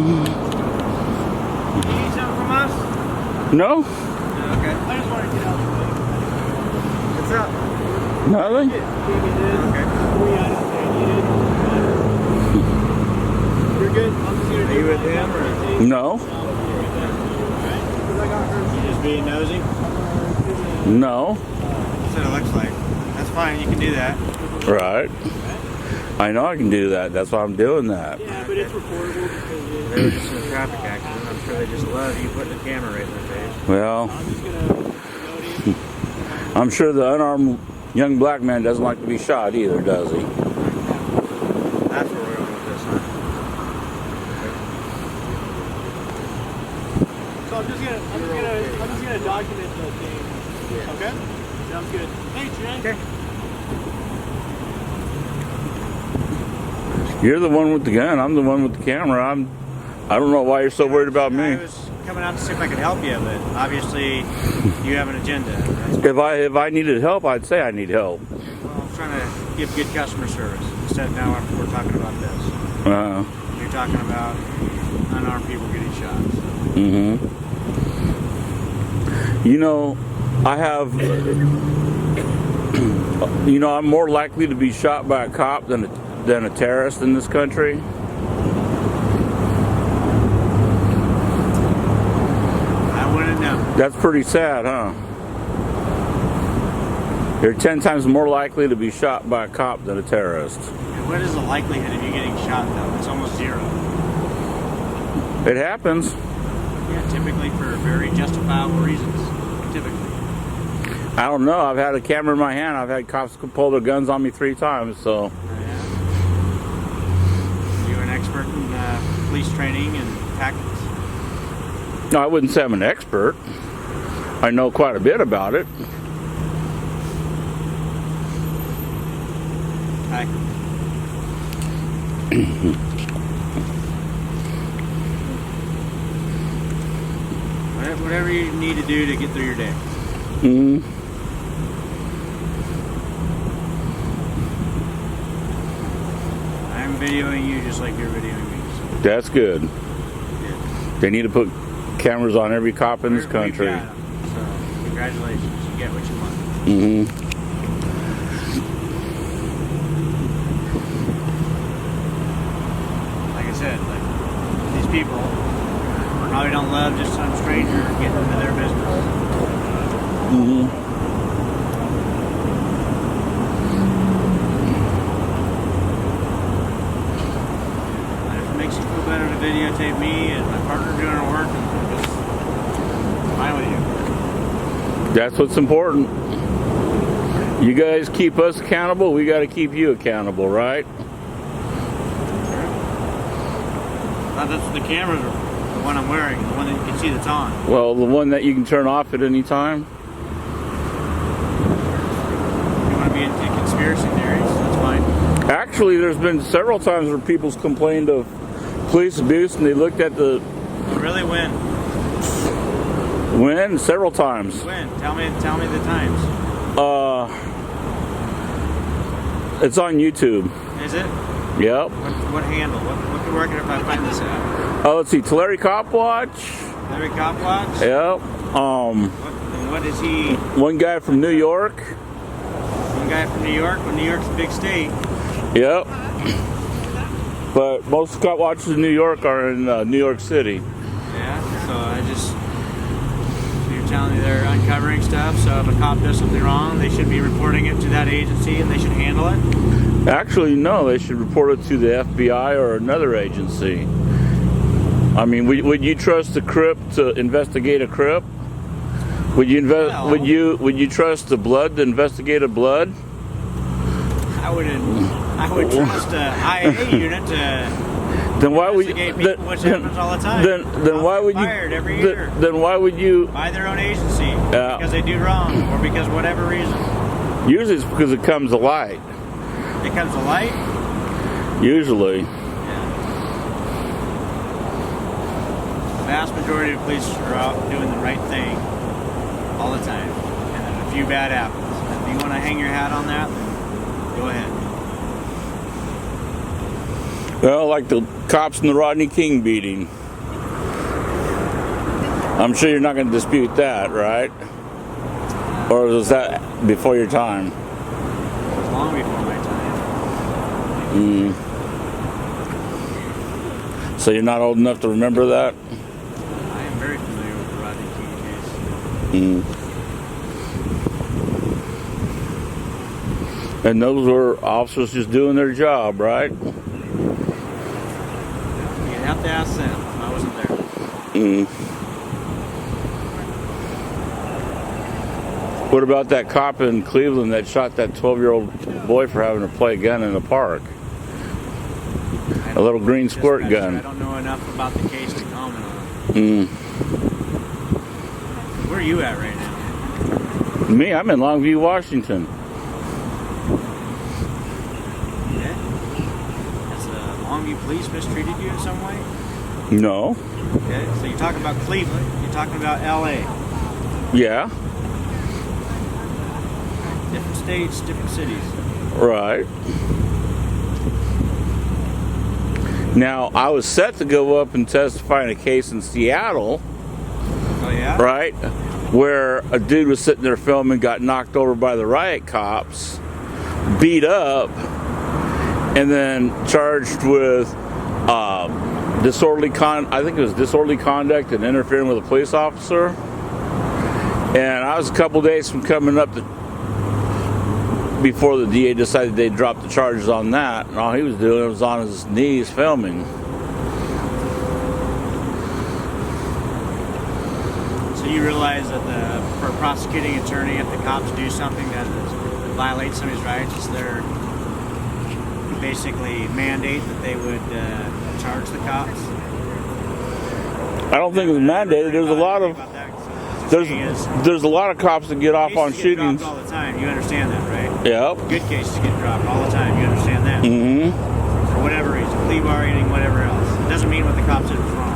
need something from us? No? Okay. I just wanted to get out of the way. What's up? Nothing? Okay. You're good? Are you with him or? No. You just being nosy? No. That's what it looks like. That's fine, you can do that. Right. I know I can do that. That's why I'm doing that. Yeah, but it's reportable because they were just in a traffic accident. I'm sure they just love you putting the camera right in their face. Well, I'm sure the unarmed young black man doesn't like to be shot either, does he? That's where we're going with this, huh? So I'm just gonna document the thing. Yeah. Okay? Sounds good. Thanks, Jay. Okay. You're the one with the gun. I'm the one with the camera. I don't know why you're so worried about me. I was coming out to see if I could help you, but obviously you have an agenda. If I needed help, I'd say I need help. Well, I'm trying to give good customer service. Instead, now we're talking about this. You're talking about unarmed people getting shot. So. Mm-hmm. You know, I have. You know, I'm more likely to be shot by a cop than a terrorist in this country. I wouldn't know. That's pretty sad, huh? You're 10 times more likely to be shot by a cop than a terrorist. And what is the likelihood of you getting shot, though? It's almost zero. It happens. Yeah, typically for very justifiable reasons. Typically. I don't know. I've had a camera in my hand. I've had cops pull their guns on me 3 times, so. You're an expert in police training and tactics? No, I wouldn't say I'm an expert. I know quite a bit about it. Hi. Whatever you need to do to get through your day. Mm-hmm. I'm videoing you just like you're videoing me. So. That's good. Yeah. They need to put cameras on every cop in this country. We've got 'em. So, congratulations. You get what you want. Mm-hmm. Like I said, these people probably don't love just some stranger getting into their business. Mm-hmm. And if it makes you feel better to videotape me and my partner doing our work, it's fine with you. That's what's important. You guys keep us accountable, we got to keep you accountable, right? That's the cameras are the one I'm wearing, the one that you can see that's on. Well, the one that you can turn off at any time. You want to be into conspiracy theories, that's fine. Actually, there's been several times where people's complained of police abuse and they looked at the... Really, when? When? Several times. When? Tell me the times. It's on YouTube. Is it? Yep. What handle? Where can I find this at? Oh, let's see. Tulare Cop Watch. Larry Cop Watch? Yep. What is he? One guy from New York. One guy from New York? Well, New York's a big state. Yep. But most cop watches in New York are in New York City. Yeah, so you're telling me they're uncovering stuff, so if a cop does something wrong, they should be reporting it to that agency and they should handle it? Actually, no, they should report it to the FBI or another agency. I mean, would you trust the Crip to investigate a Crip? Would you would you trust the Blood to investigate a Blood? I would trust a IA unit to then why would you, investigate people, which happens all the time. Then why would you fired every year then why would you by their own agency because they do wrong or because whatever reason? Usually it's because it comes to light. It comes to light? Usually. Yeah. The vast majority of police are out doing the right thing all the time. And then a few bad apples. If you want to hang your hat on that, go ahead. Well, like the cops in the Rodney King beating. I'm sure you're not going to dispute that, right? Or was that before your time? It was long before my time. So you're not old enough to remember that? I am very familiar with the Rodney King case. And those were officers just doing their job, right? You have to ask them. I wasn't there. Mm. What about that cop in Cleveland that shot that 12-year-old boy for having to play a gun in a park? A little green squirt gun. I don't know enough about the case to comment on it. Where are you at right now? Me, I'm in Longview, Washington. Yeah? Has Longview police mistreated you in some way? No. Okay, so you're talking about Cleveland. You're talking about LA. Yeah. Different states, different cities. Right. Now, I was set to go up and testify in a case in Seattle. Oh, yeah? Right? Where a dude was sitting there filming, got knocked over by the riot cops, beat up, and then charged with disorderly conduct and interfering with a police officer. And I was a couple days from coming up before the DA decided they'd drop the charges on that, and all he was doing was on his knees filming. So you realize that for a prosecuting attorney, if the cops do something that violates somebody's rights, it's their basically mandate that they would charge the cops? I don't think it was mandated. There's a lot of there's a lot of cops that get off on shootings all the time. You understand that, right? Yep. Good cases get dropped all the time. You understand that? Mm-hmm. For whatever reason, plea bargaining, whatever else. It doesn't mean what the cops did was wrong.